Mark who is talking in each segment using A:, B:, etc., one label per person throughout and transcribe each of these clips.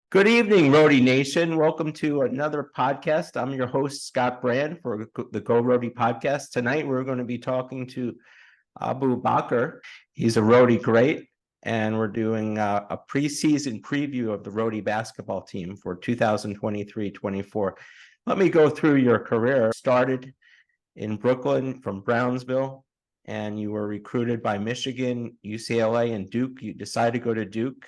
A: Good evening, Rhody Nation. Welcome to another podcast. I'm your host, Scott Brand, for the Go Rhody podcast. Tonight, we're going to be talking to Abu Bakr. He's a Rhody great, and we're doing a preseason preview of the Rhody basketball team for 2023-24. Let me go through your career. Started in Brooklyn from Brownsville, and you were recruited by Michigan, UCLA, and Duke. You decided to go to Duke,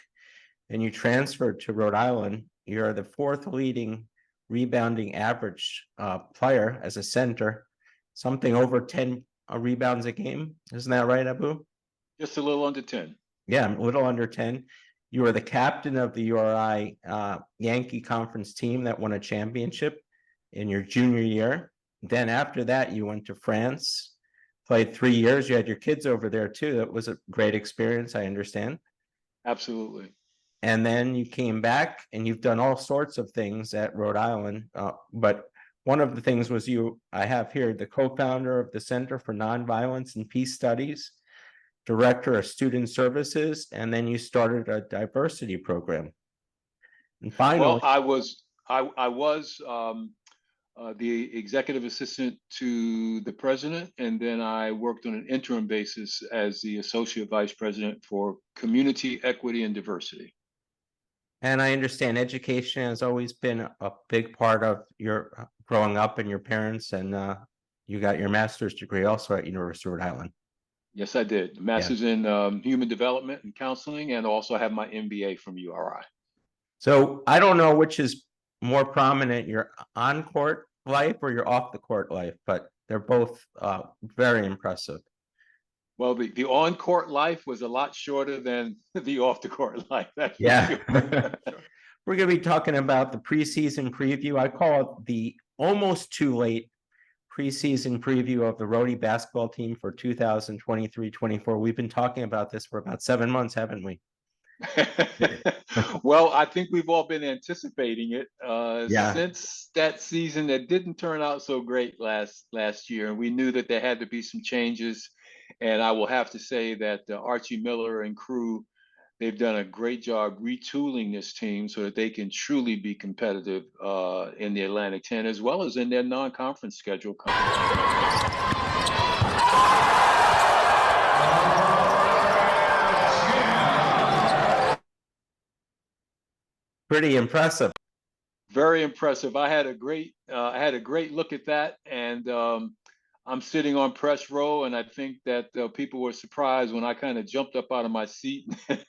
A: and you transferred to Rhode Island. You're the fourth leading rebounding average player as a center, something over 10 rebounds a game. Isn't that right, Abu?
B: Just a little under 10.
A: Yeah, a little under 10. You were the captain of the URI Yankee Conference team that won a championship in your junior year. Then after that, you went to France, played 3 years. You had your kids over there too. That was a great experience, I understand.
B: Absolutely.
A: And then you came back and you've done all sorts of things at Rhode Island. But one of the things was I have here, the co-founder of the Center for Nonviolence and Peace Studies, director of student services, and then you started a diversity program. And finally,
B: Well, I was the executive assistant to the president, and then I worked on an interim basis as the associate vice president for community equity and diversity.
A: and I understand education has always been a big part of your growing up and your parents, and you got your master's degree also at University of Rhode Island.
B: Yes, I did. Master's in human development and counseling, and also have my MBA from URI.
A: So I don't know which is more prominent, your on-court life or your off-the-court life, but they're both very impressive.
B: Well, the on-court life was a lot shorter than the off-the-court life. That's for
A: Yeah.
B: sure.
A: We're going to be talking about the preseason preview. I call it the almost too late preseason preview of the Rhody basketball team for 2023-24. We've been talking about this for about 7 months, haven't we?
B: Well, I think we've all been anticipating it
A: Yeah.
B: since that season that didn't turn out so great last year, and we knew that there had to be some changes. And I will have to say that Archie Miller and crew, they've done a great job retooling this team so that they can truly be competitive in the Atlantic 10 as well as in their non-conference schedule coming up.
A: Pretty impressive.
B: Very impressive. I had a great look at that, and I'm sitting on press row, and I think that people were surprised when I kind of jumped up out of my seat and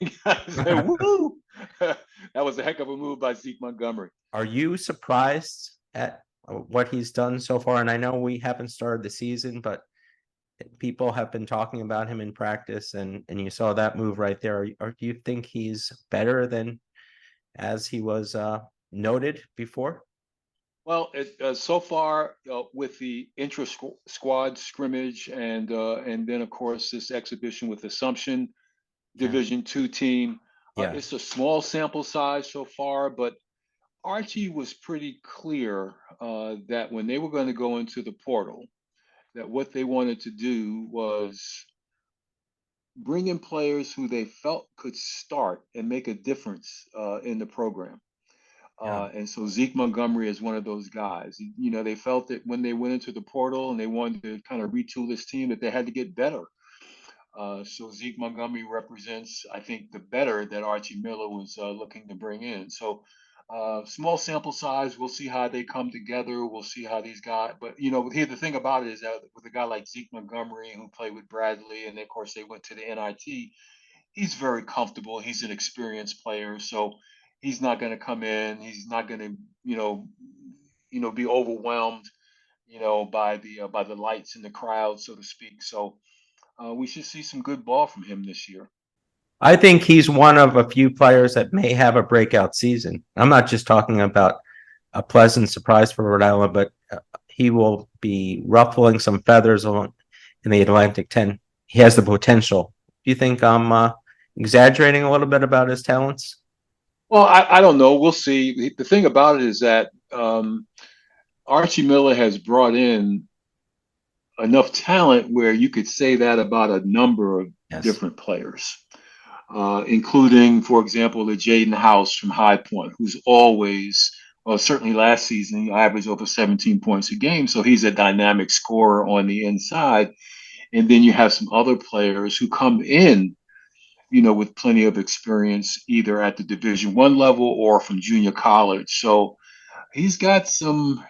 B: said, "Woo!" That was a heck of a move by Zeke Montgomery.
A: Are you surprised at what he's done so far? And I know we haven't started the season, but people have been talking about him in practice, and you saw that move right there. Or do you think he's better than as he was noted before?
B: Well, so far with the intra-squad scrimmage, and then of course this exhibition with Assumption Division II team,
A: Yeah.
B: it's a small sample size so far, but Archie was pretty clear that when they were going to go into the portal, that what they wanted to do was bring in players who they felt could start and make a difference in the program.
A: Yeah.
B: And so Zeke Montgomery is one of those guys. You know, they felt that when they went into the portal and they wanted to kind of retool this team, that they had to get better. So Zeke Montgomery represents, I think, the better that Archie Miller was looking to bring in. So small sample size. We'll see how they come together. We'll see how these guys. But you know, here the thing about it is that with a guy like Zeke Montgomery, who played with Bradley, and of course they went to the NIT, he's very comfortable. He's an experienced player, so he's not going to come in. He's not going to, be overwhelmed, by the lights and the crowd, so to speak. So we should see some good ball from him this year.
A: I think he's one of a few players that may have a breakout season. I'm not just talking about a pleasant surprise for Rhode Island, but he will be ruffling some feathers in the Atlantic 10. He has the potential. Do you think I'm exaggerating a little bit about his talents?
B: Well, I don't know. We'll see. The thing about it is that Archie Miller has brought in enough talent where you could say that about a number of
A: Yes.
B: different players. including, for example, the Jaden House from High Point, who's always, well, certainly last season, he averaged over 17 points a game. So he's a dynamic scorer on the inside. And then you have some other players who come in, with plenty of experience, either at the Division I level or from junior college. So he's got some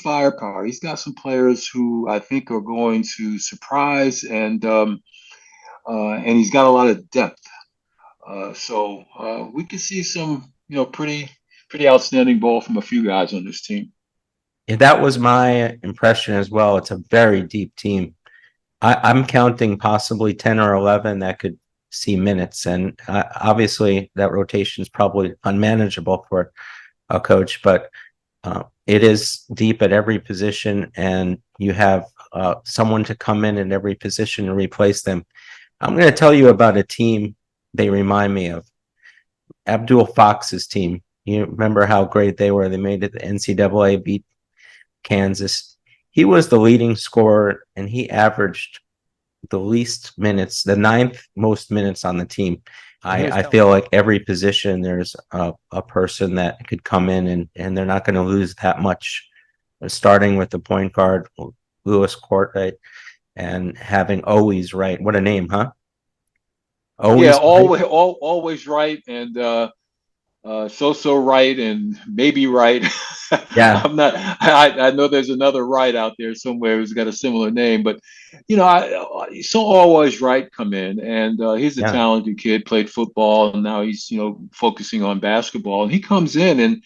B: firepower. He's got some players who I think are going to surprise, and he's got a lot of depth. So we could see some, pretty outstanding ball from a few guys on this team.
A: Yeah, that was my impression as well. It's a very deep team. I'm counting possibly 10 or 11 that could see minutes. And obviously, that rotation is probably unmanageable for a coach, but it is deep at every position, and you have someone to come in at every position and replace them. I'm going to tell you about a team they remind me of. Abdul Fox's team. You remember how great they were? They made it the NCAA, beat Kansas. He was the leading scorer, and he averaged the least minutes, the ninth most minutes on the team. I feel like every position there's a person that could come in and they're not going to lose that much. Starting with the point guard, Lewis Court, and having always right. What a name, huh?
B: Yeah,
A: Always
B: always, always right, and so right, and maybe right.
A: yeah,
B: I'm not. I know there's another right out there somewhere who's got a similar name, but so always right come in, and he's a
A: yeah.
B: talented kid. Played football, and now he's focusing on basketball. And he comes in, and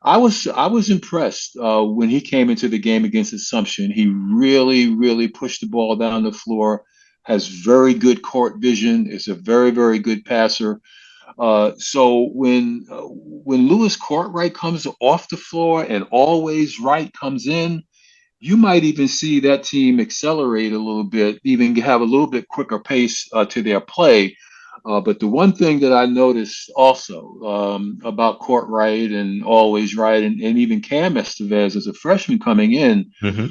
B: I was impressed when he came into the game against Assumption. He really, really pushed the ball down the floor. Has very good court vision. Is a very, very good passer. So when Lewis Courtright comes off the floor and always right comes in, you might even see that team accelerate a little bit, even have a little bit quicker pace to their play. But the one thing that I noticed also about Courtright and always right, and even Cam Estevez as a freshman coming in,
A: Mm-hmm.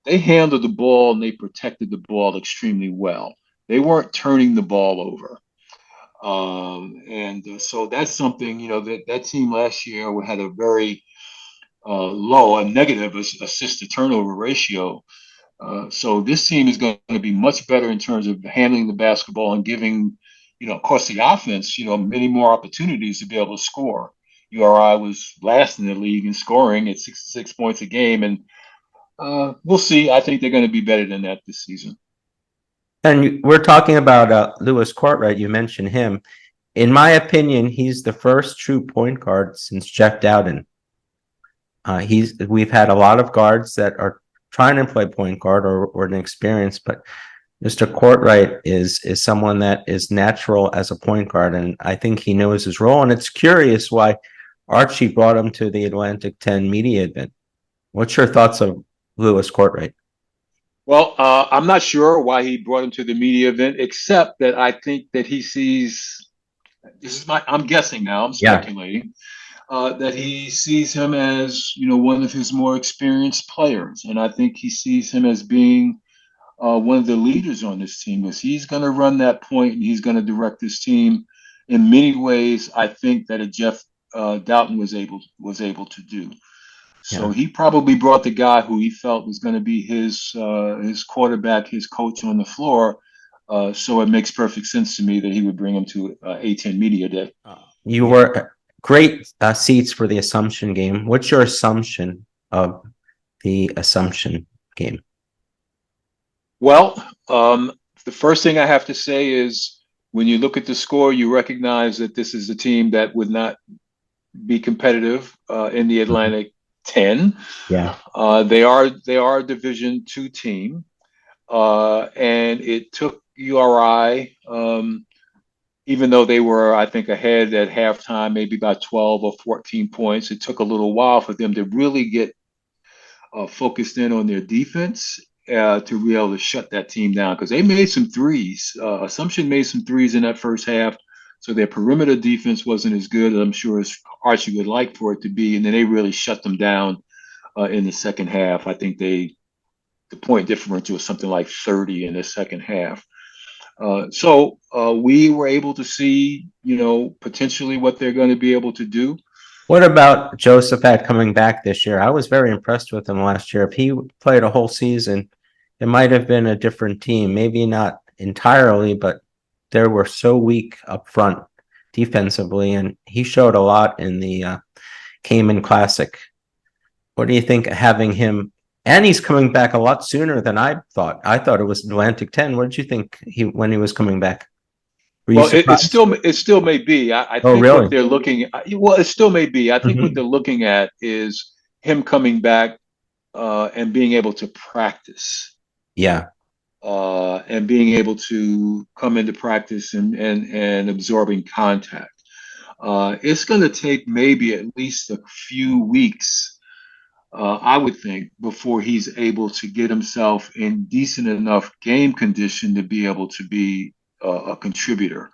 B: they handled the ball and they protected the ball extremely well. They weren't turning the ball over. And so that's something, that team last year had a very low, a negative assist to turnover ratio. So this team is going to be much better in terms of handling the basketball and giving, of course, the offense, many more opportunities to be able to score. URI was last in the league in scoring at 66 points a game, and we'll see. I think they're going to be better than that this season.
A: And we're talking about Lewis Courtright. You mentioned him. In my opinion, he's the first true point guard since Jeff Dowden. We've had a lot of guards that are trying to play point guard or an experience, but Mr. Courtright is someone that is natural as a point guard, and I think he knows his role. And it's curious why Archie brought him to the Atlantic 10 media event. What's your thoughts of Lewis Courtright?
B: Well, I'm not sure why he brought him to the media event, except that I think that he sees. I'm guessing now. I'm
A: Yeah,
B: speculating that he sees him as one of his more experienced players, and I think he sees him as being one of the leaders on this team. Because he's going to run that point and he's going to direct this team in many ways. I think that a Jeff Doughton was able to do. So
A: yeah.
B: he probably brought the guy who he felt was going to be his quarterback, his coach on the floor. So it makes perfect sense to me that he would bring him to A10 Media Day.
A: You were great seats for the Assumption game. What's your assumption of the Assumption game?
B: Well, the first thing I have to say is when you look at the score, you recognize that this is a team that would not be competitive in the Atlantic 10.
A: Yeah.
B: They are a Division II team, and it took URI, even though they were, I think, ahead at halftime, maybe by 12 or 14 points. It took a little while for them to really get focused in on their defense to be able to shut that team down because they made some threes. Assumption made some threes in that first half. So their perimeter defense wasn't as good as I'm sure as Archie would like for it to be. And then they really shut them down in the second half. I think the point differential was something like 30 in the second half. So we were able to see, potentially what they're going to be able to do.
A: What about Josephat coming back this year? I was very impressed with him last year. If he played a whole season, it might have been a different team. Maybe not entirely, but they were so weak up front defensively, and he showed a lot in the Cayman Classic. What do you think of having him? And he's coming back a lot sooner than I thought. I thought it was Atlantic 10. What did you think when he was coming back? Were you
B: Well, it
A: surprised?
B: still may be. I
A: Oh,
B: think what
A: really?
B: they're looking at, well, it still may be. I think what
A: Hmm.
B: they're looking at is him coming back and being able to practice
A: Yeah.
B: and being able to come into practice and absorbing contact. It's going to take maybe at least a few weeks, I would think, before he's able to get himself in decent enough game condition to be able to be a contributor.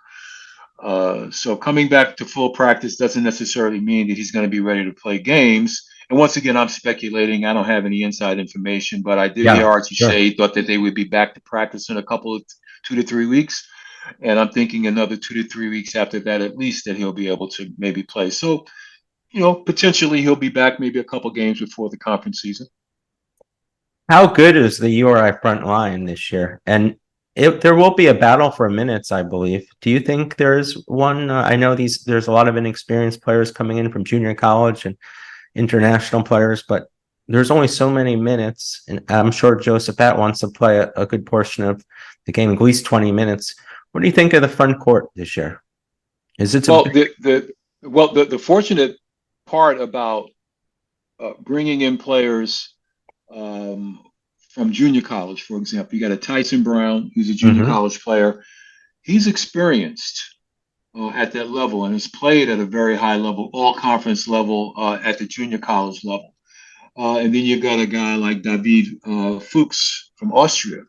B: So coming back to full practice doesn't necessarily mean that he's going to be ready to play games. And once again, I'm speculating. I don't have any inside information, but I did hear
A: Yeah.
B: Archie
A: Sure.
B: say he thought that they would be back to practice in a couple of 2 to 3 weeks. And I'm thinking another 2 to 3 weeks after that, at least, that he'll be able to maybe play. So, potentially he'll be back maybe a couple games before the conference season.
A: How good is the URI front line this year? And there will be a battle for minutes, I believe. Do you think there's one? I know there's a lot of inexperienced players coming in from junior college and international players, but there's only so many minutes, and I'm sure Josephat wants to play a good portion of the game, at least 20 minutes. What do you think of the front court this year? Is it a
B: Well,
A: big?
B: the fortunate part about bringing in players um, from junior college, for example, you got a Tyson Brown, who's a junior
A: Mhm.
B: college player. He's experienced at that level and has played at a very high level, all conference level at the junior college level. And then you've got a guy like David Fuchs from Austria.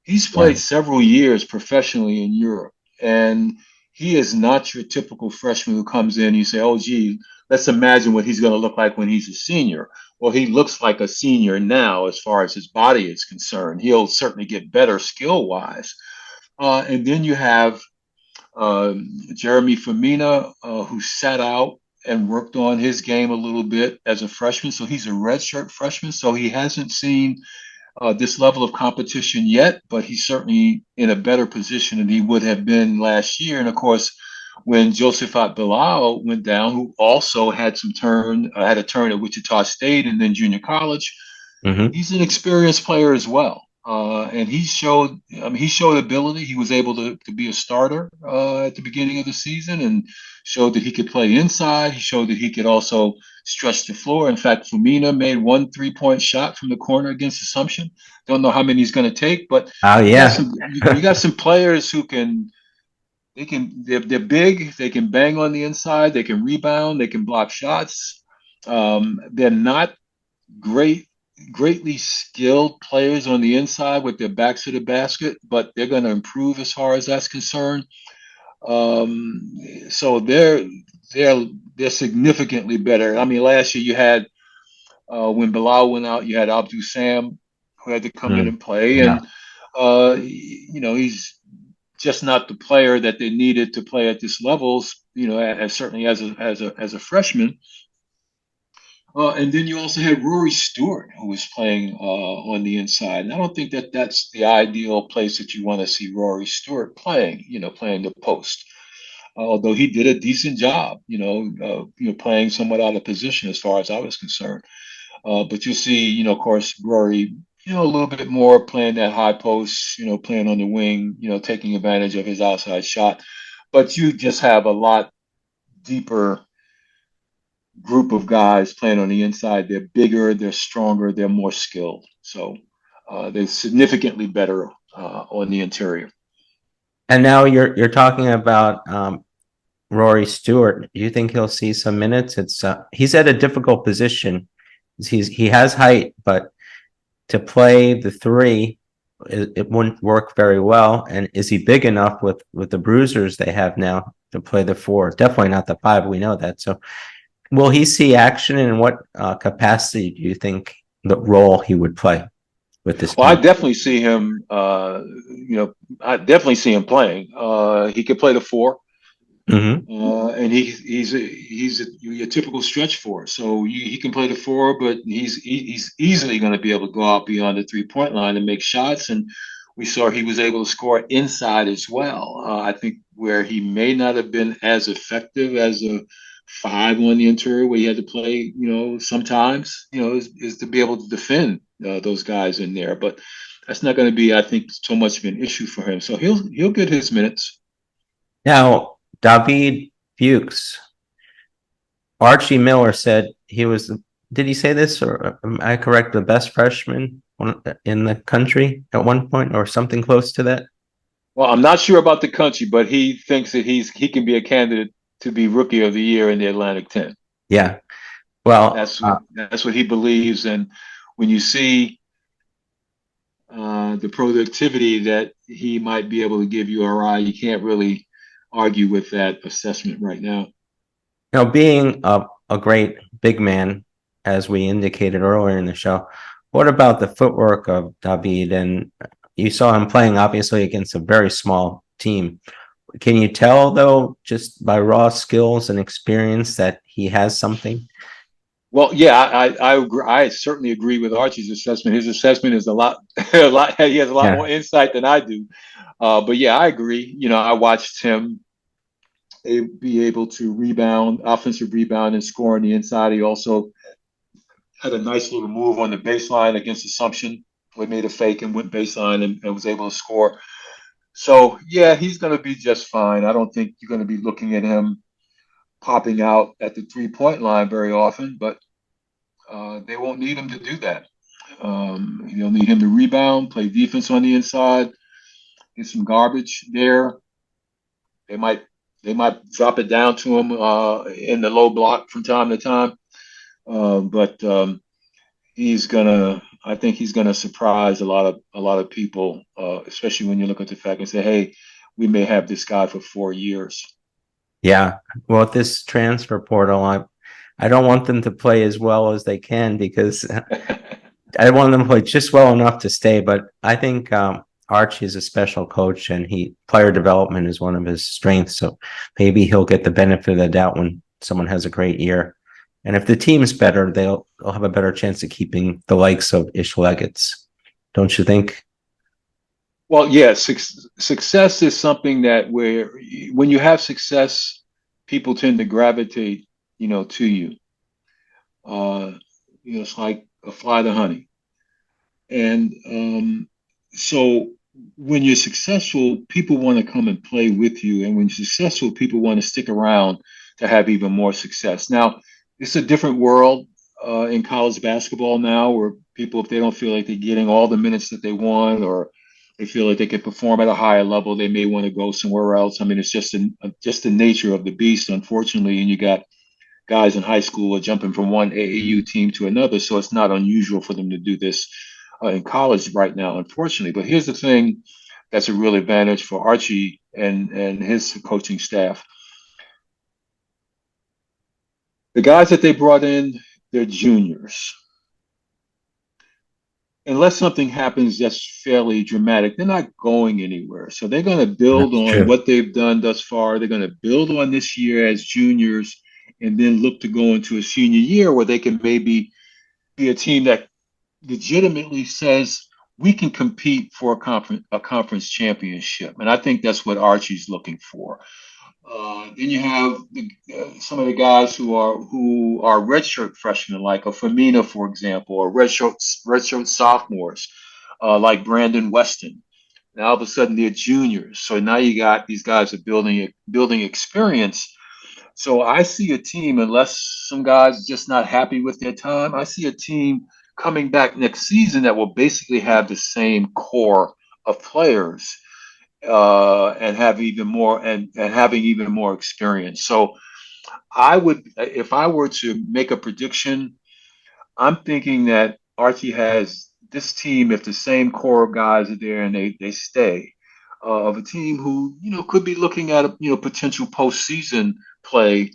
B: He's
A: Yeah.
B: played several years professionally in Europe, and he is not your typical freshman who comes in and you say, oh, gee, let's imagine what he's going to look like when he's a senior. Well, he looks like a senior now as far as his body is concerned. He'll certainly get better skill wise. And then you have Jeremy Famina, who sat out and worked on his game a little bit as a freshman. So he's a redshirt freshman. So he hasn't seen this level of competition yet, but he's certainly in a better position than he would have been last year. And of course, when Josephat Bilal went down, who also had had a turn at Wichita State and then junior college,
A: Hmm.
B: he's an experienced player as well. And he showed ability. He was able to be a starter at the beginning of the season and showed that he could play inside. He showed that he could also stretch the floor. In fact, Fumina made one 3-point shot from the corner against Assumption. Don't know how many he's going to take, but
A: Oh, yeah.
B: you got some players who they're big. They can bang on the inside. They can rebound. They can block shots. They're not greatly skilled players on the inside with their backs to the basket, but they're going to improve as far as that's concerned. So they're significantly better. I mean, last year you had when Bilal went out, you had Abdul Sam who had to come in
A: Mm,
B: and play,
A: yeah.
B: and he's just not the player that they needed to play at this levels. As certainly as a freshman. And then you also had Rory Stewart, who was playing on the inside. And I don't think that that's the ideal place that you want to see Rory Stewart playing, playing the post. Although he did a decent job, playing somewhat out of position as far as I was concerned. But you see, of course, Rory, a little bit more playing that high post, playing on the wing, taking advantage of his outside shot. But you just have a lot deeper group of guys playing on the inside. They're bigger, they're stronger, they're more skilled. So they're significantly better on the interior.
A: And now you're talking about Rory Stewart. Do you think he'll see some minutes? He's at a difficult position. He has height, but to play the three, it wouldn't work very well. And is he big enough with the bruisers they have now to play the four? Definitely not the five. We know that. So will he see action, and what capacity do you think the role he would play? with this
B: Well, I
A: team?
B: definitely see him. I definitely see him playing. He could play the four.
A: Hmm.
B: And he's a typical stretch four. So he can play the four, but he's easily going to be able to go out beyond the 3 point line and make shots. And we saw he was able to score inside as well. I think where he may not have been as effective as a five on the interior, where he had to play, sometimes, is to be able to defend those guys in there. But that's not going to be, I think, so much of an issue for him. So he'll get his minutes.
A: Now, David Fuchs, Archie Miller said he was, did he say this or am I correct, the best freshman in the country at one point or something close to that?
B: Well, I'm not sure about the country, but he thinks that he can be a candidate to be Rookie of the Year in the Atlantic 10.
A: Yeah. Well,
B: That's what he believes. And when you see the productivity that he might be able to give URI, you can't really argue with that assessment right now.
A: being a great big man, as we indicated earlier in the show, what about the footwork of David? And you saw him playing obviously against a very small team. Can you tell though, just by raw skills and experience, that he has something?
B: Well, yeah, I certainly agree with Archie's assessment. His assessment is a lot, a lot. He has a lot
A: Yeah.
B: more insight than I do. But yeah, I agree. I watched him be able to rebound, offensive rebound, and score on the inside. He also had a nice little move on the baseline against Assumption. We made a fake and went baseline and was able to score. So yeah, he's going to be just fine. I don't think you're going to be looking at him popping out at the 3 point line very often, but they won't need him to do that. They'll need him to rebound, play defense on the inside, get some garbage there. They might drop it down to him in the low block from time to time, but he's gonna. I think he's gonna surprise a lot of people, especially when you look at the fact and say, "Hey, we may have this guy for 4 years."
A: Yeah. Well, with this transfer portal, I don't want them to play as well as they can because I want them to play just well enough to stay. But I think Archie is a special coach, and player development is one of his strengths. So maybe he'll get the benefit of the doubt when someone has a great year. And if the team's better, they'll have a better chance of keeping the likes of Ish Legates. Don't you think?
B: Well, yeah, success is something that when you have success, people tend to gravitate, to you. Uh, it's like a fly to honey. And so when you're successful, people want to come and play with you. And when you're successful, people want to stick around to have even more success. Now, it's a different world in college basketball now where people, if they don't feel like they're getting all the minutes that they want or they feel like they can perform at a higher level, they may want to go somewhere else. I mean, it's just the nature of the beast, unfortunately. And you got guys in high school are jumping from one AAU team to another, so it's not unusual for them to do this in college right now, unfortunately. But here's the thing that's a real advantage for Archie and his coaching staff. The guys that they brought in, they're juniors. Unless something happens that's fairly dramatic, they're not going anywhere. So they're going to build
A: That's
B: on
A: true.
B: what they've done thus far. They're going to build on this year as juniors and then look to go into a senior year where they can maybe be a team that legitimately says we can compete for a conference championship. And I think that's what Archie's looking for. Then you have some of the guys who are redshirt freshmen, like a Famina, for example, or redshirt sophomores, like Brandon Weston. Now all of a sudden they're juniors, so now you got these guys are building experience. So I see a team, unless some guys are just not happy with their time, I see a team coming back next season that will basically have the same core of players and have even more and having even more experience. So I would, if I were to make a prediction, I'm thinking that Archie has this team, if the same core of guys are there and they stay, of a team who could be looking at potential postseason play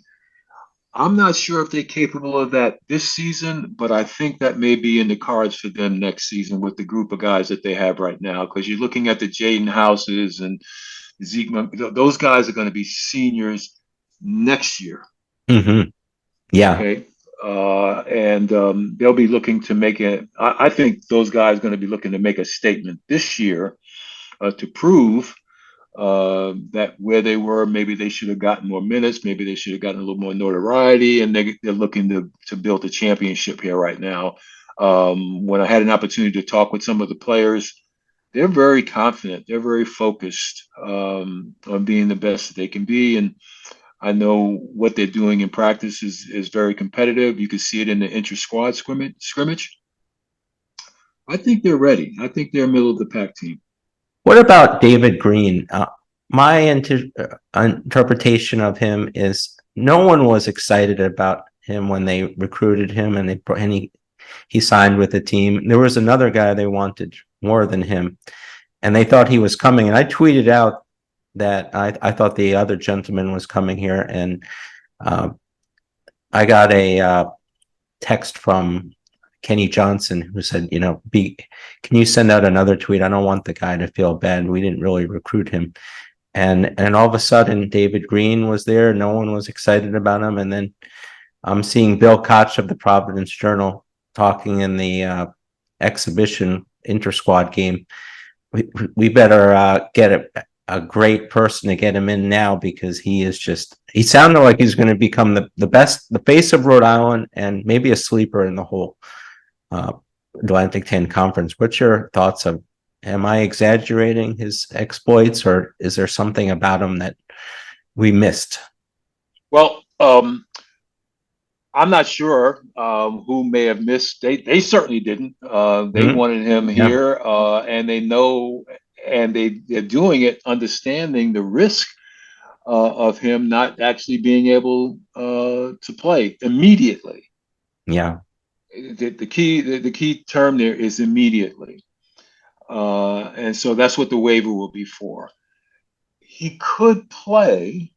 B: I'm not sure if they're capable of that this season, but I think that may be in the cards for them next season with the group of guys that they have right now. Because you're looking at the Jaden Houses and Zeke, those guys are going to be seniors next year.
A: Mm-hmm. Yeah.
B: Okay. And they'll be looking to make it. I think those guys are going to be looking to make a statement this year to prove that where they were, maybe they should have gotten more minutes, maybe they should have gotten a little more notoriety, and they're looking to build a championship here right now. When I had an opportunity to talk with some of the players, they're very confident, they're very focused on being the best that they can be, and I know what they're doing in practice is very competitive. You can see it in the inter-squad scrimmage. I think they're ready. I think they're a middle of the pack team.
A: What about David Green? My interpretation of him is no one was excited about him when they recruited him and he signed with the team. There was another guy they wanted more than him, and they thought he was coming. And I tweeted out that I thought the other gentleman was coming here, and I got a text from Kenny Johnson, who said, can you send out another tweet? I don't want the guy to feel bad. We didn't really recruit him. And all of a sudden, David Green was there. No one was excited about him. And then I'm seeing Bill Koch of the Providence Journal talking in the exhibition inter-squad game. We better get a great person to get him in now, because he sounded like he's going to become the face of Rhode Island and maybe a sleeper in the whole Atlantic 10 Conference. What's your thoughts of, am I exaggerating his exploits, or is there something about him that we missed?
B: Well, I'm not sure who may have missed. They certainly didn't. They wanted him here, and they know, and they're doing it understanding the risk of him not actually being able to play immediately.
A: Yeah.
B: The key term there is immediately, and so that's what the waiver will be for. He could play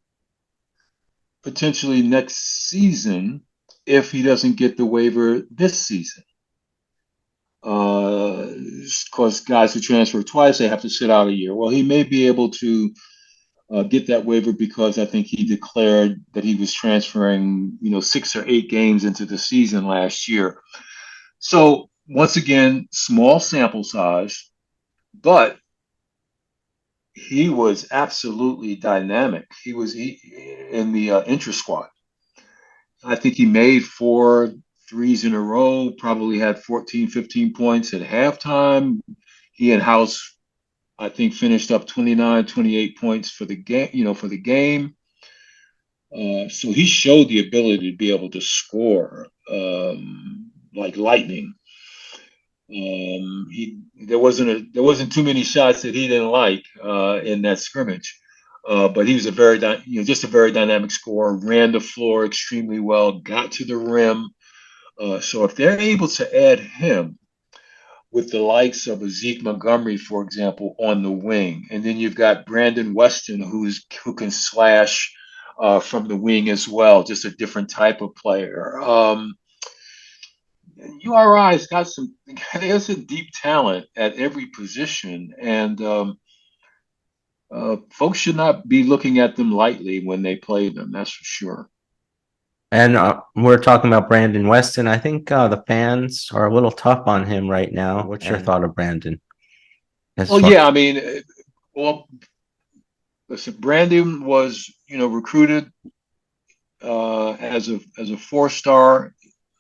B: potentially next season if he doesn't get the waiver this season. Because guys who transfer twice, they have to sit out a year. Well, he may be able to get that waiver because I think he declared that he was transferring, 6 or 8 games into the season last year. So once again, small sample size, but he was absolutely dynamic. He was in the intra-squad. I think he made 4 threes in a row, probably had 14, 15 points at halftime. He and House, I think, finished up 29, 28 points for the game, so he showed the ability to be able to score like lightning. There wasn't too many shots that he didn't like in that scrimmage. But he was a very dynamic scorer, ran the floor extremely well, got to the rim. So if they're able to add him with the likes of a Zeke Montgomery, for example, on the wing, and then you've got Brandon Weston, who can slash from the wing as well, just a different type of player. URI's got there's a deep talent at every position, and folks should not be looking at them lightly when they play them. That's for sure.
A: And we're talking about Brandon Weston. I think the fans are a little tough on him right now. What's your thought of Brandon?
B: Yeah, I mean, listen, Brandon was, recruited as a 4-star.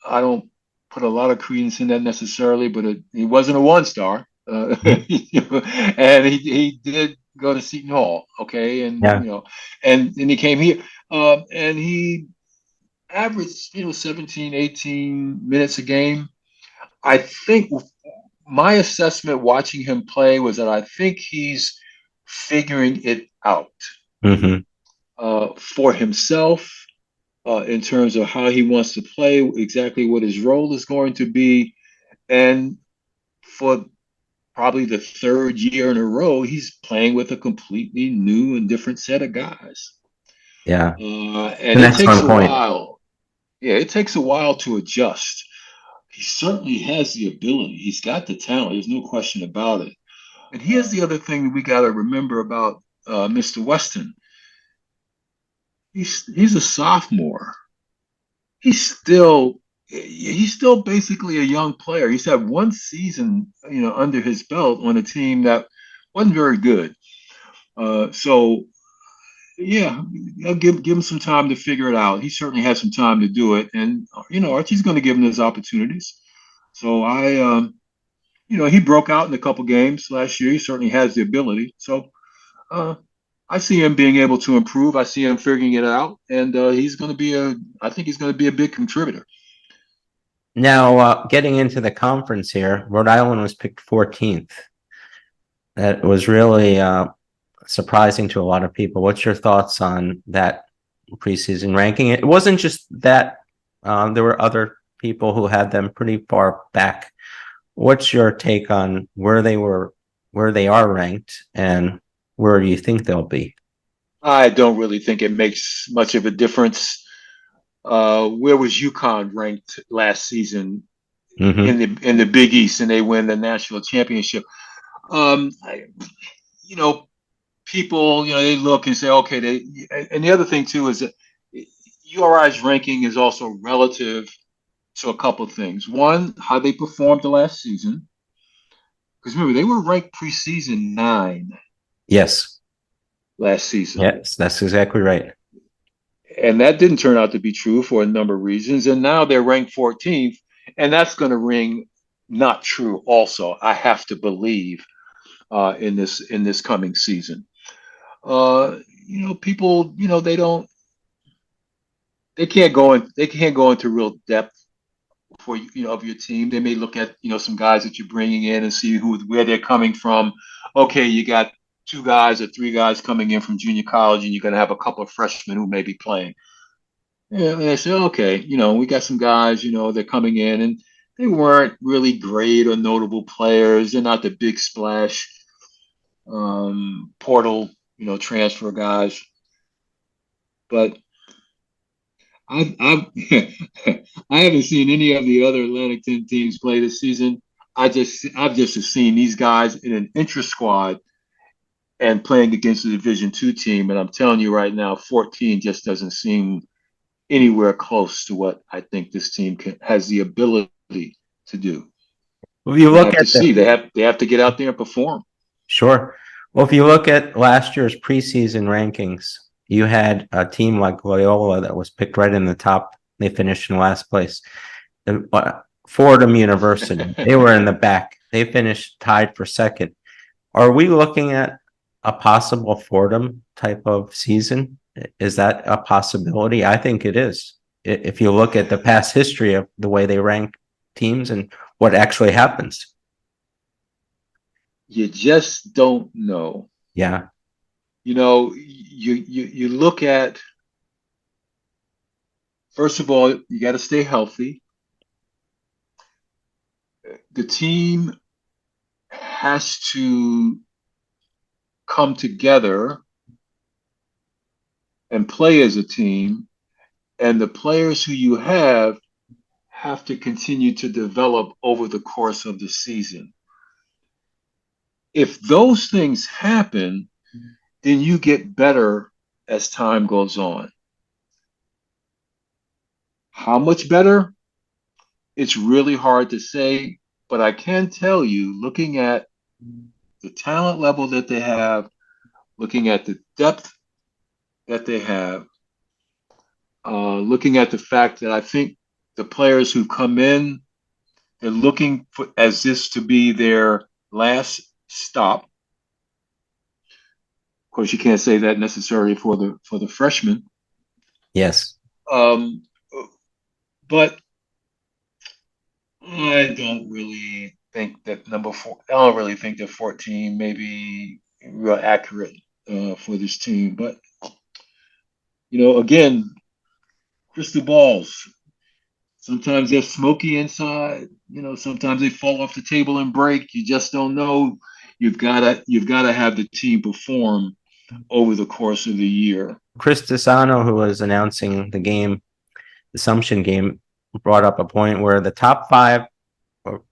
B: I don't put a lot of credence in that necessarily, but he wasn't a 1-star, and he did go to Seton Hall, okay, and and then he came here, and he averaged 17, 18 minutes a game. I think my assessment watching him play was that I think he's figuring it out for himself in terms of how he wants to play, exactly what his role is going to be, and for probably the 3rd year in a row, he's playing with a completely new and different set of guys.
A: Yeah.
B: And it takes a while. Yeah, it takes a while to adjust. He certainly has the ability. He's got the talent. There's no question about it. And here's the other thing that we got to remember about Mr. Weston. He's a sophomore. He's still basically a young player. He's had one season, under his belt on a team that wasn't very good. So yeah, I'll give him some time to figure it out. He certainly has some time to do it, and Archie's going to give him his opportunities. So he broke out in a couple games last year. He certainly has the ability. So uh, I see him being able to improve. I see him figuring it out, and he's going to be I think he's going to be a big contributor.
A: Now, getting into the conference here, Rhode Island was picked 14th. That was really surprising to a lot of people. What's your thoughts on that preseason ranking? It wasn't just that. There were other people who had them pretty far back. What's your take on where they are ranked, and where do you think they'll be?
B: I don't really think it makes much of a difference. Where was UConn ranked last season
A: Mm-hmm.
B: in the Big East, and they win the national championship? Um, I, you know, People, they look and say, okay, and the other thing too is that URI's ranking is also relative to a couple of things. One, how they performed the last season, because remember they were ranked preseason 9
A: Yes.
B: last season,
A: Yes, that's exactly right.
B: and that didn't turn out to be true for a number of reasons. And now they're ranked 14th, and that's going to ring not true. Also, I have to believe in this coming season. People, they can't go into real depth for of your team. They may look at some guys that you're bringing in and see where they're coming from. Okay, you got 2 guys or 3 guys coming in from junior college, and you're going to have a couple of freshmen who may be playing. Yeah, and they say, okay, we got some guys, they're coming in, and they weren't really great or notable players. They're not the big splash portal, transfer guys. But I've I haven't seen any of the other Atlantic 10 teams play this season. I've just seen these guys in an intra squad and playing against the Division 2 team, and I'm telling you right now, 14 just doesn't seem anywhere close to what I think this team has the ability to do.
A: If you
B: We'll
A: look
B: have to
A: at
B: see. They have to get out there and perform.
A: Sure. Well, if you look at last year's preseason rankings, you had a team like Loyola that was picked right in the top. They finished in last place. Fordham University, they were in the back. They finished tied for second. Are we looking at a possible Fordham type of season? Is that a possibility? I think it is. If you look at the past history of the way they rank teams and what actually happens.
B: You just don't know.
A: Yeah.
B: You look at, first of all, you got to stay healthy. The team has to come together and play as a team, and the players who you have to continue to develop over the course of the season. If those things happen, then you get better as time goes on. How much better? It's really hard to say, but I can tell you, looking at the talent level that they have, looking at the depth that they have, looking at the fact that I think the players who come in, they're looking for as this to be their last stop. Of course, you can't say that necessarily for the freshmen.
A: Yes.
B: But I don't really think that number 4. I don't really think that 14 may be real accurate for this team. But again, crystal balls. Sometimes they're smoky inside. Sometimes they fall off the table and break. You just don't know. You've gotta have the team perform over the course of the year.
A: Chris Desano, who was announcing the game, assumption game brought up a point where the top five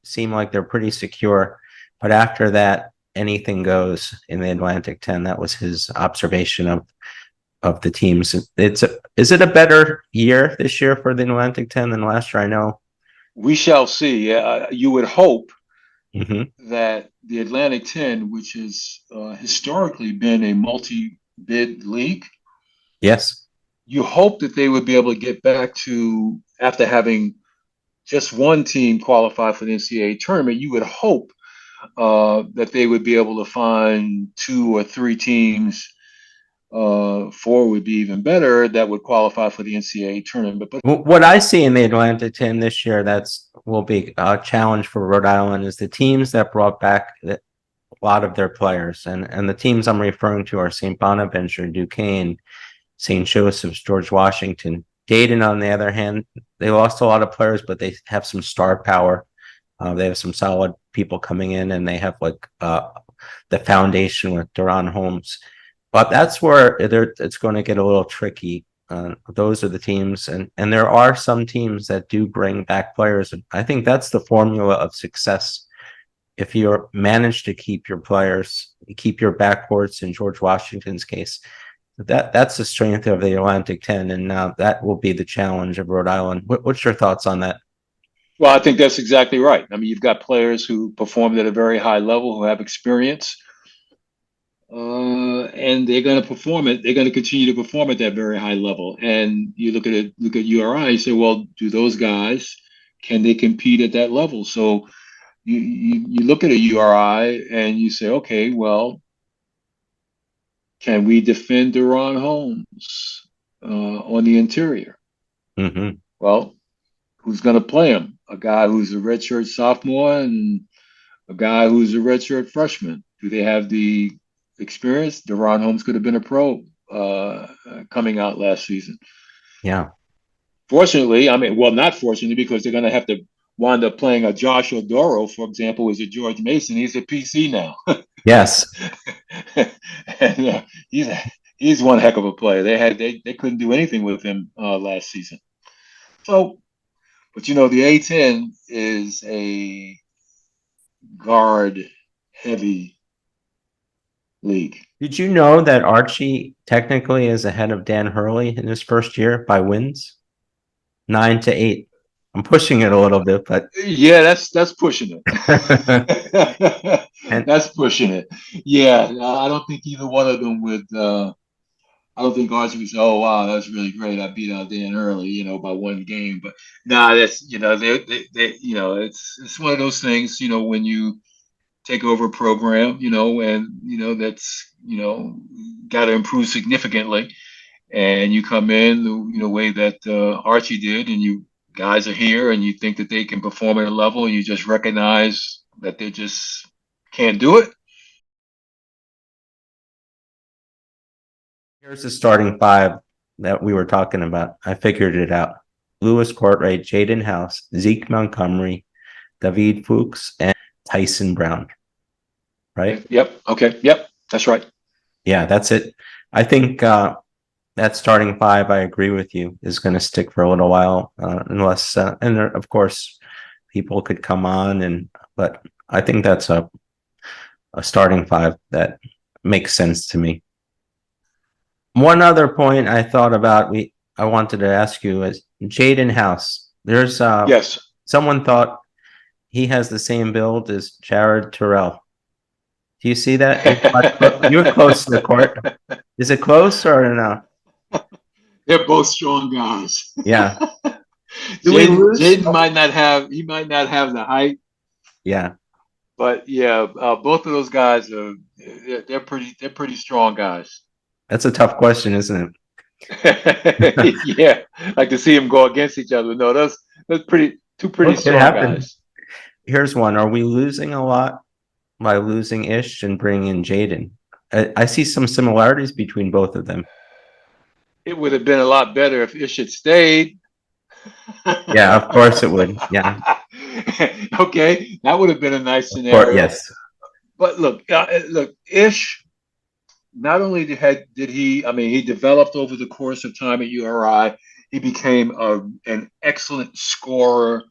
A: seem like they're pretty secure, but after that, anything goes in the Atlantic 10. That was his observation of the teams. Is it a better year this year for the Atlantic 10 than last year? I know.
B: We shall see. You would hope
A: that
B: the Atlantic 10, which has historically been a multi-bid league,
A: yes,
B: you hope that they would be able to get back to, after having just one team qualify for the NCAA tournament, you would hope that they would be able to find 2 or 3 teams, 4 would be even better, that would qualify for the NCAA tournament. But
A: what I see in the Atlantic 10 this year, will be a challenge for Rhode Island, is the teams that brought back a lot of their players, and the teams I'm referring to are St. Bonaventure, Duquesne, St. Joseph's, George Washington. Dayton, on the other hand, they lost a lot of players, but they have some star power. They have some solid people coming in, and they have the foundation with Duran Holmes. But that's where it's going to get a little tricky. Those are the teams, and there are some teams that do bring back players. I think that's the formula of success. If you manage to keep your players, keep your backcourts, in George Washington's case, that's the strength of the Atlantic 10, and now that will be the challenge of Rhode Island. What's your thoughts on that?
B: Well, I think that's exactly right. I mean, you've got players who performed at a very high level, who have experience, and they're going to perform it. They're going to continue to perform at that very high level. And you look at URI, you say, well, do those guys, can they compete at that level? So you look at a URI and you say, okay, well, can we defend Duran Holmes on the interior? Well, who's going to play him? A guy who's a redshirt sophomore and a guy who's a redshirt freshman. Do they have the experience? Duran Holmes could have been a pro coming out last season.
A: Yeah.
B: Fortunately, not fortunately, because they're going to have to wind up playing a Josh Odoro, for example, who's a George Mason. He's a PC now.
A: Yes.
B: And he's one heck of a player. They couldn't do anything with him last season. So, but the A10 is a guard heavy league.
A: Did you know that Archie technically is ahead of Dan Hurley in his first year by wins? 9-8. I'm pushing it a little bit, but
B: yeah, that's pushing it. That's pushing it. Yeah, I don't think either one of them would. I don't think Archie would say, "Oh wow, that's really great. I beat out Dan Hurley, by one game." But that's they it's one of those things. When you take over a program, and that's got to improve significantly, and you come in the way that Archie did, and you guys are here, and you think that they can perform at a level, and you just recognize that they just can't do it.
A: Here's the starting 5 that we were talking about. I figured it out. Lewis Courtwright, Jaden House, Zeke Montgomery, David Fuchs, and Tyson Brown. Right?
B: Yep. Okay. Yep. That's right.
A: Yeah, that's it. I think that starting 5, I agree with you, is going to stick for a little while, unless, and there, of course, people could come on, but I think that's a starting 5 that makes sense to me. One other point I thought about, I wanted to ask you, is Jaden House. There's
B: yes.
A: Someone thought he has the same build as Jared Terrell. Do you see that? You're close to the court. Is it close or no?
B: They're both strong guys.
A: Yeah.
B: Jaden might not have the height.
A: Yeah.
B: But yeah, both of those guys they're pretty strong guys.
A: That's a tough question, isn't
B: it? Yeah, like to see them go against each other. No, that's two pretty strong guys.
A: Here's one. Are we losing a lot by losing Ish and bringing in Jaden? I see some similarities between both of them.
B: It would have been a lot better if Ish had stayed.
A: Yeah, of course it would. Yeah.
B: Okay, that would have been a nice scenario.
A: Yes.
B: But look, Ish. Not only did he, he developed over the course of time at URI. He became an excellent scorer.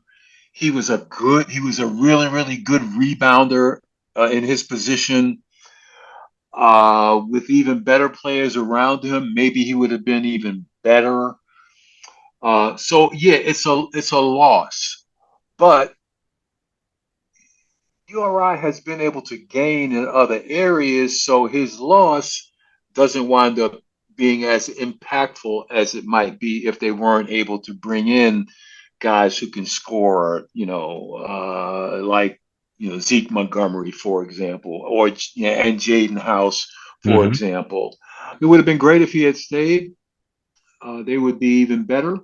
B: He was a really, really good rebounder in his position. With even better players around him, maybe he would have been even better. So yeah, it's a loss, but URI has been able to gain in other areas, so his loss doesn't wind up being as impactful as it might be if they weren't able to bring in guys who can score, like Zeke Montgomery, for example, or and Jaden House, for
A: Hmm.
B: example. It would have been great if he had stayed. They would be even better,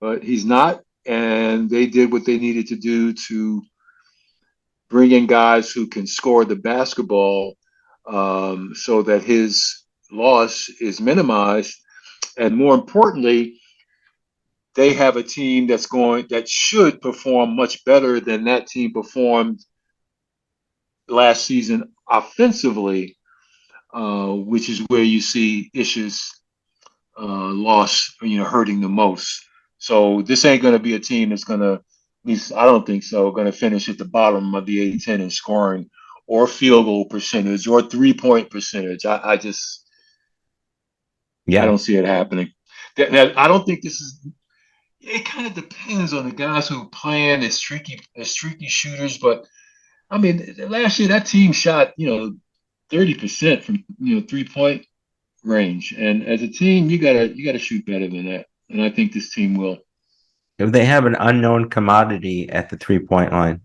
B: but he's not, and they did what they needed to do to bring in guys who can score the basketball, so that his loss is minimized. And more importantly, they have a team that should perform much better than that team performed last season offensively, which is where you see Ish's loss, hurting the most. So this ain't going to be a team that's going to, at least I don't think so, going to finish at the bottom of the A10 in scoring or field goal percentage or 3-point percentage. I
A: Yeah.
B: don't see it happening. That I don't think this is. It kind of depends on the guys who are playing as streaky shooters. But I mean, last year that team shot 30% from 3-point range, and as a team, you gotta shoot better than that. And I think this team will.
A: If they have an unknown commodity at the 3-point line,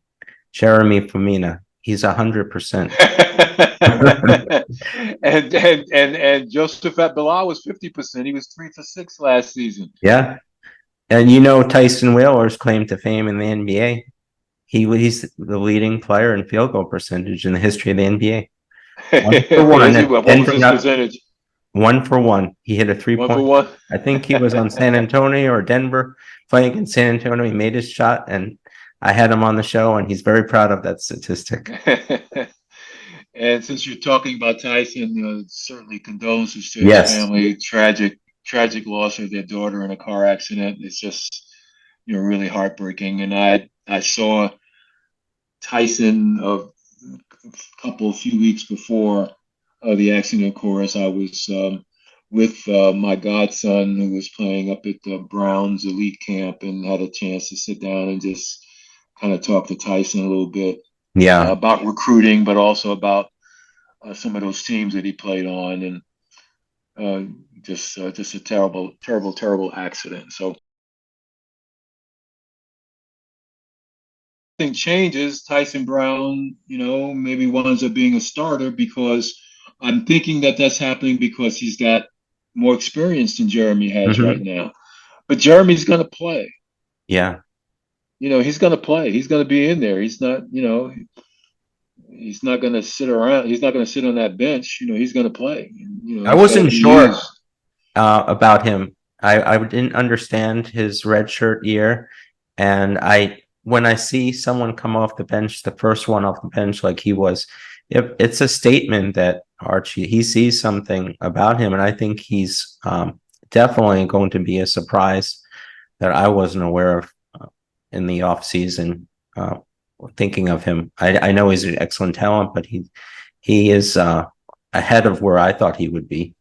A: Jeremy Famina, he's 100%.
B: And Josephat Bilal was 50%. He was 3 for 6 last season.
A: Yeah. And Tyson Whaler's claim to fame in the NBA. He's the leading player in field goal percentage in the history of the NBA. One for one.
B: What was
A: Denver
B: his
A: got
B: percentage?
A: 1 for 1. He hit a
B: One for
A: 3-point.
B: one.
A: I think he was on San Antonio or Denver playing against San Antonio. He made his shot, and I had him on the show, and he's very proud of that statistic.
B: And since you're talking about Tyson, certainly condolences to his
A: Yes.
B: family. Tragic loss of their daughter in a car accident. It's just, really heartbreaking. And I saw Tyson a few weeks before the accident. Of course, I was with my godson who was playing up at the Browns elite camp and had a chance to sit down and just kind of talk to Tyson a little bit
A: Yeah.
B: about recruiting, but also about some of those teams that he played on, and just a terrible, terrible, terrible accident. So thing changes, Tyson Brown, maybe winds up being a starter because I'm thinking that that's happening because he's got more experience than Jeremy has right
A: Hmm.
B: now. But Jeremy's going to play.
A: Yeah.
B: He's going to play. He's going to be in there. He's not going to sit around. He's not going to sit on that bench. He's going to play.
A: I
B: He's got to
A: wasn't
B: be used.
A: sure about him. I didn't understand his redshirt year, and when I see someone come off the bench, the first one off the bench, like he was, it's a statement that Archie he sees something about him, and I think he's definitely going to be a surprise that I wasn't aware of in the off season. Thinking of him, I know he's an excellent talent, but he is ahead of where I thought he would be.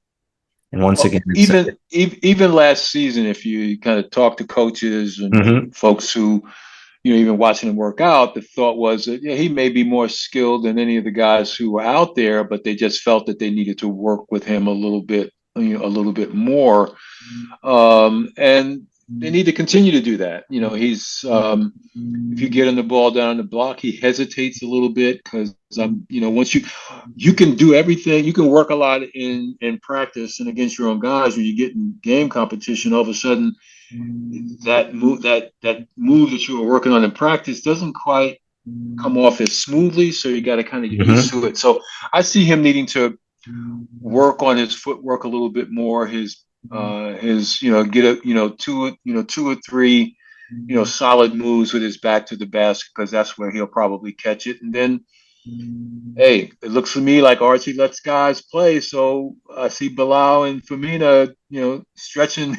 A: And once
B: Well,
A: again, it's
B: even last season, if you kind of talk to coaches
A: Mhm.
B: and folks who, even watching him work out, the thought was that he may be more skilled than any of the guys who were out there, but they just felt that they needed to work with him a little bit, a little bit more, and they need to continue to do that. He's if you get him the ball down the block, he hesitates a little bit because once you can do everything, you can work a lot in practice and against your own guys. When you get in game competition, all of a sudden that move that you were working on in practice doesn't quite come off as smoothly. So you got to kind of get used
A: Mhm.
B: to it. So I see him needing to work on his footwork a little bit more. His get a two or three solid moves with his back to the basket because that's where he'll probably catch it. And then Hey, it looks to me like Archie lets guys play. So I see Bilal and Famina, stretching,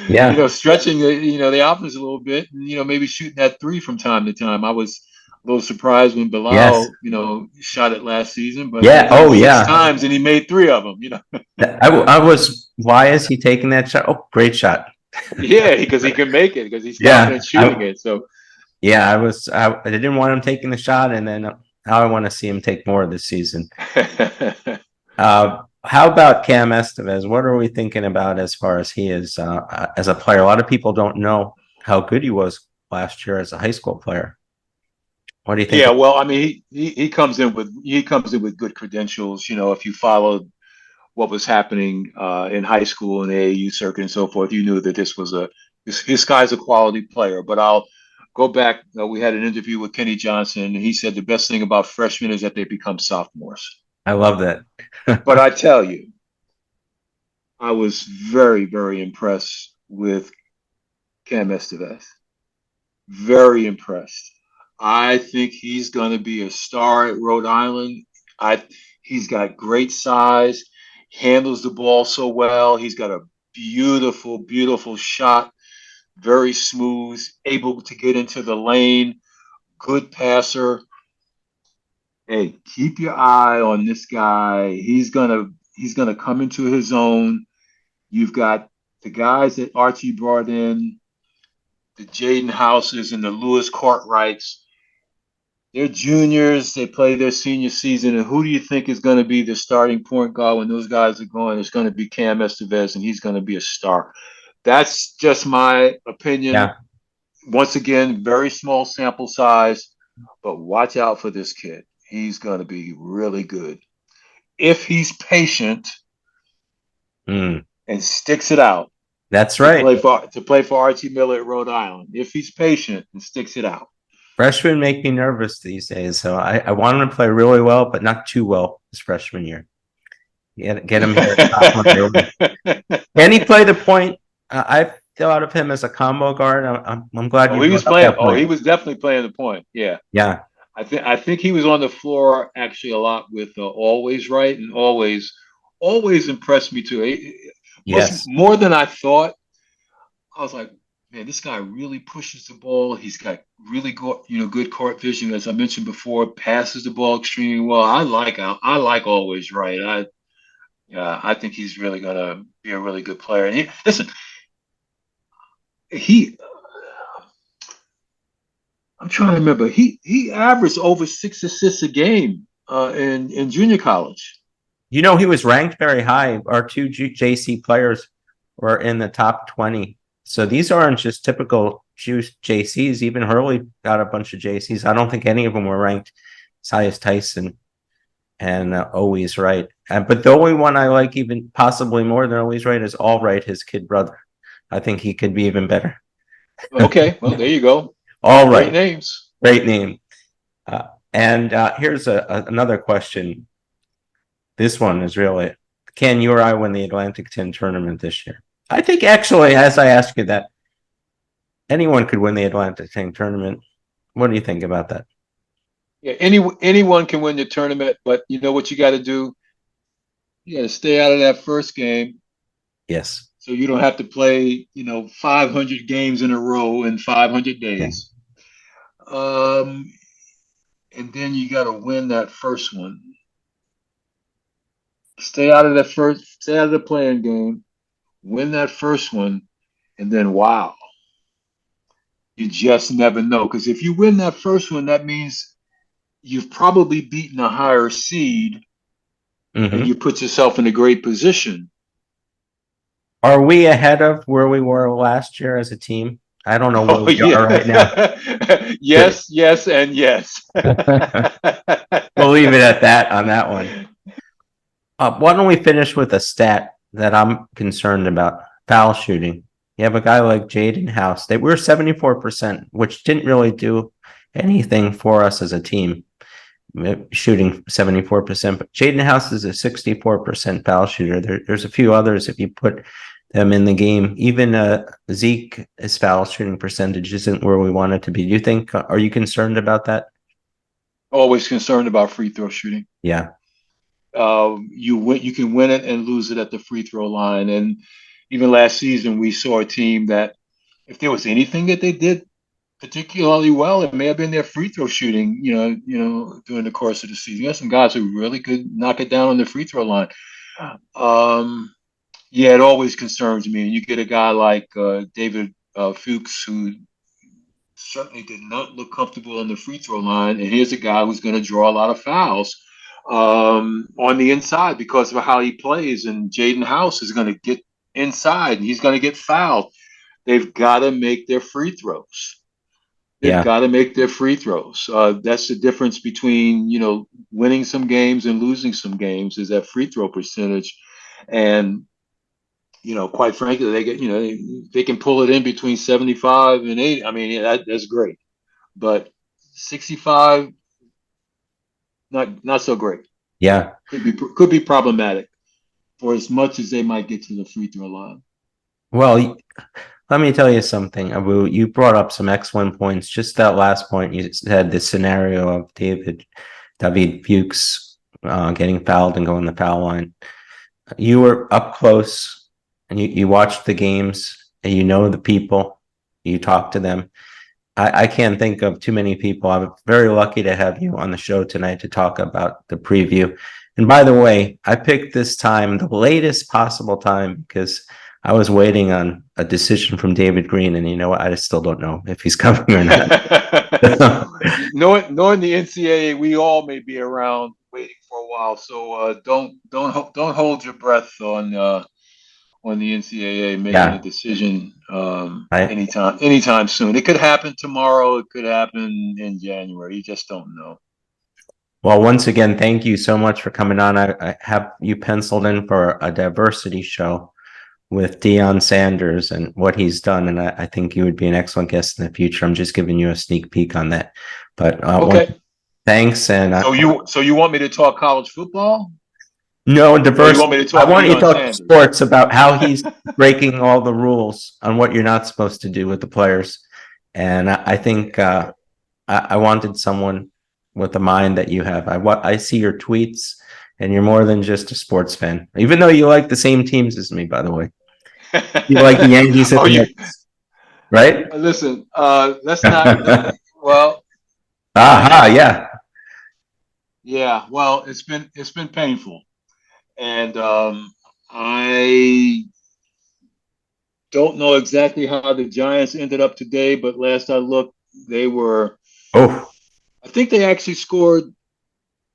A: Yeah.
B: stretching the offense a little bit, and maybe shooting that three from time to time. I was a little surprised when
A: Yes.
B: Bilal, shot it last season, but he
A: Yeah.
B: did it
A: Oh,
B: six
A: yeah.
B: times and he made three of them.
A: I was. Why is he taking that shot? Oh, great shot.
B: Yeah, because he can make it because he's
A: Yeah.
B: confident shooting it. So
A: Yeah. I was. I didn't want him taking the shot, and then now I want to see him take more this season. How about Cam Estevez? What are we thinking about as far as he is as a player? A lot of people don't know how good he was last year as a high school player. What do you think?
B: yeah, well, I mean, he comes in with good credentials. If you followed what was happening in high school and the AAU circuit and so forth, you knew that this guy's a quality player. But I'll go back. We had an interview with Kenny Johnson, and he said the best thing about freshmen is that they become sophomores.
A: I love that.
B: But I tell you, I was very, very impressed with Cam Estevez. Very impressed. I think he's going to be a star at Rhode Island. I He's got great size, handles the ball so well. He's got a beautiful, beautiful shot, very smooth, able to get into the lane, good passer. Hey, keep your eye on this guy. He's gonna come into his own. You've got the guys that Archie brought in, the Jaden Houses and the Lewis Cartwrights. They're juniors. They play their senior season. And who do you think is going to be the starting point guard when those guys are going? It's going to be Cam Estevez, and he's going to be a star. That's just my opinion.
A: Yeah,
B: Once again, very small sample size, but watch out for this kid. He's going to be really good. If he's patient and sticks it out
A: that's
B: to
A: right.
B: play for Archie Miller at Rhode Island, if he's patient and sticks it out.
A: Freshmen make me nervous these days, so I want him to play really well, but not too well this freshman year. Get him here. Can he play the point? I thought of him as a combo guard. I'm glad
B: Oh,
A: you
B: he was
A: brought up
B: playing.
A: that
B: Oh, he
A: point.
B: was definitely playing the point. Yeah,
A: Yeah.
B: I think he was on the floor actually a lot with Always Right, and always impressed me too.
A: Yes.
B: More than I thought. I was like, man, this guy really pushes the ball. He's got really good court vision, as I mentioned before. Passes the ball extremely well. I like Always Right. I think he's really gonna be a really good player. And listen, he I'm trying to remember. He averaged over 6 assists a game in junior college.
A: He was ranked very high. Our two JC players were in the top 20. So these aren't just typical JCs. Even Hurley got a bunch of JCs. I don't think any of them were ranked as high as Tyson and Always Right. But the only one I like even possibly more than Always Right is All Right, his kid brother. I think he could be even better.
B: Okay, well there you go.
A: All
B: Great
A: Right.
B: names.
A: Great name. And here's another question. This one is really, can you or I win the Atlantic 10 tournament this year? I think actually, as I ask you that, anyone could win the Atlantic 10 tournament. What do you think about that?
B: Yeah, anyone can win the tournament, but you know what you got to do? You got to stay out of that first game,
A: Yes.
B: so you don't have to play 500 games in a row in 500
A: Yeah.
B: days. And then you got to win that first one. Stay out of the playing game, win that first one, and then wow, you just never know. Because if you win that first one, that means you've probably beaten a higher seed and
A: Mm-hmm.
B: you put yourself in a great position.
A: Are we ahead of where we were last year as a team? I don't know where
B: Oh
A: we are right now.
B: yeah. Yes, yes, and yes.
A: We'll leave it at that on that one. Why don't we finish with a stat that I'm concerned about? Foul shooting. You have a guy like Jaden House. They were 74%, which didn't really do anything for us as a team, shooting 74%. But Jaden House is a 64% foul shooter. There's a few others if you put them in the game. Even Zeke's foul shooting percentage isn't where we want it to be. Do you think? Are you concerned about that?
B: Always concerned about free throw shooting.
A: Yeah.
B: You can win it and lose it at the free throw line. And even last season, we saw a team that if there was anything that they did particularly well, it may have been their free throw shooting. During the course of the season, you have some guys who really could knock it down on the free throw line. Yeah, it always concerns me. And you get a guy like David Fuchs, who certainly did not look comfortable on the free throw line. And here's a guy who's going to draw a lot of fouls on the inside because of how he plays. And Jaden House is going to get inside and he's going to get fouled. They've got to make their free throws. They've got to make their free throws. That's the difference between, winning some games and losing some games is that free throw percentage. And, quite frankly, they can pull it in between 75 and 80. I mean, that's great. But 65, not so great.
A: Yeah.
B: Could be problematic for as much as they might get to the free throw line.
A: Well, let me tell you something, Abu. You brought up some excellent points. Just that last point, you had the scenario of David Fuchs getting fouled and going the foul line. You were up close and you watched the games and you know the people, you talk to them. I can't think of too many people. I'm very lucky to have you on the show tonight to talk about the preview. And by the way, I picked this time, the latest possible time, because I was waiting on a decision from David Green, and you know what? I just still don't know if he's coming or not.
B: Knowing the NCAA, we all may be around waiting for a while. So don't hold your breath on the NCAA making a decision anytime soon. It could happen tomorrow. It could happen in January. You just don't know.
A: Well, once again, thank you so much for coming on. I have you penciled in for a diversity show with Deion Sanders and what he's done, and I think you would be an excellent guest in the future. I'm just giving you a sneak peek on that. But
B: okay,
A: thanks. And
B: so you want me to talk college football?
A: No, diverse. I want you to talk
B: Sanders?
A: Sports about how he's breaking all the rules on what you're not supposed to do with the players. And I think I wanted someone with the mind that you have. I see your tweets, and you're more than just a sports fan, even though you like the same teams as me, by the way. You like the Yankees and the Mets, right?
B: Listen, let's not. Well,
A: yeah.
B: Yeah, well, it's been painful, and I don't know exactly how the Giants ended up today, but last I looked, they were.
A: Oh,
B: I think they actually scored.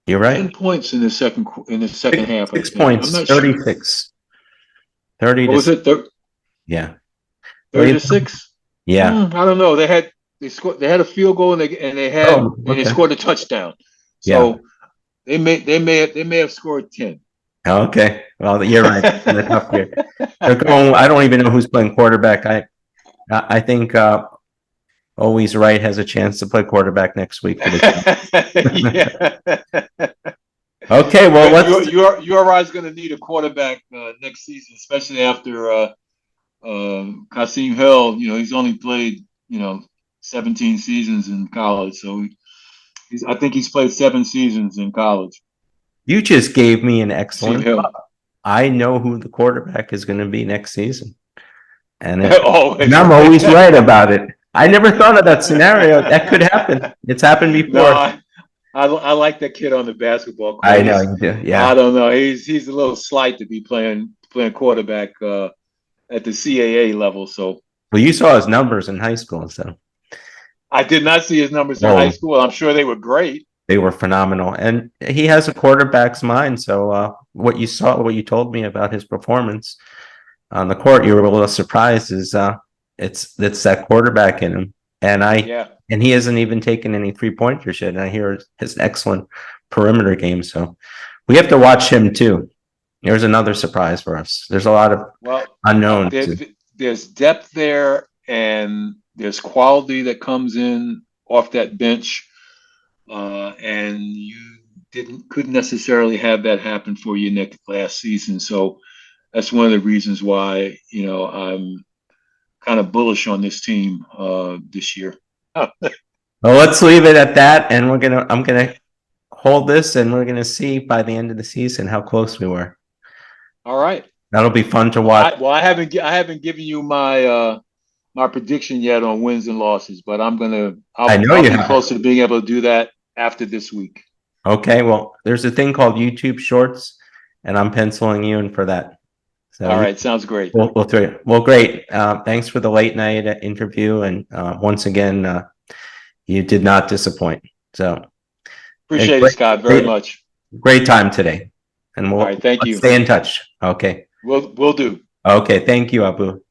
A: You're right.
B: 10 points in the second half.
A: 6 points. I'm not 36. Sure. 30.
B: What was it?
A: Yeah.
B: 36.
A: Yeah.
B: I don't know. They had a field goal and they scored a touchdown. So they may have scored 10.
A: Okay. Well, you're right. I don't even know who's playing quarterback. I think Always Right has a chance to play quarterback next week. Okay, well,
B: URI is going to need a quarterback next season, especially after Kasim Hill. He's only played 17 seasons in college, so I think he's played 7 seasons in college.
A: You just gave me an excellent thought. I know who the quarterback is going to be next season, and I'm always right about it. I never thought of that scenario. That could happen. It's happened before.
B: No, I like that kid on the basketball court.
A: I know you do. Yeah.
B: I don't know. He's a little slight to be playing quarterback at the CAA level. So.
A: Well, you saw his numbers in high school, so.
B: I did not see his numbers in high school. I'm sure they were great.
A: They were phenomenal, and he has a quarterback's mind. So what you told me about his performance on the court, you were a little surprised. Is it's that quarterback in him, and he hasn't even taken any 3-pointers yet. And I hear his excellent perimeter game. So we have to watch him too. There's another surprise for us. There's a lot of unknowns.
B: There's depth there, and there's quality that comes in off that bench, and you couldn't necessarily have that happen for you last season. So that's one of the reasons why I'm kind of bullish on this team this year.
A: Well, let's leave it at that, and I'm gonna hold this, and we're going to see by the end of the season how close we were.
B: All right.
A: That'll be fun to watch.
B: I haven't given you my my prediction yet on wins and losses, but I'll be closer to being able to do that after this week.
A: Okay, well, there's a thing called YouTube Shorts, and I'm penciling you in for that. So
B: all right, sounds great.
A: We'll throw you. Well, great. Thanks for the late night interview, and once again, you did not disappoint. So
B: appreciate it, Scott, very much.
A: Great time today, and
B: all right, thank you.
A: Stay in touch. Okay,
B: We'll do.
A: Okay, thank you, Abu.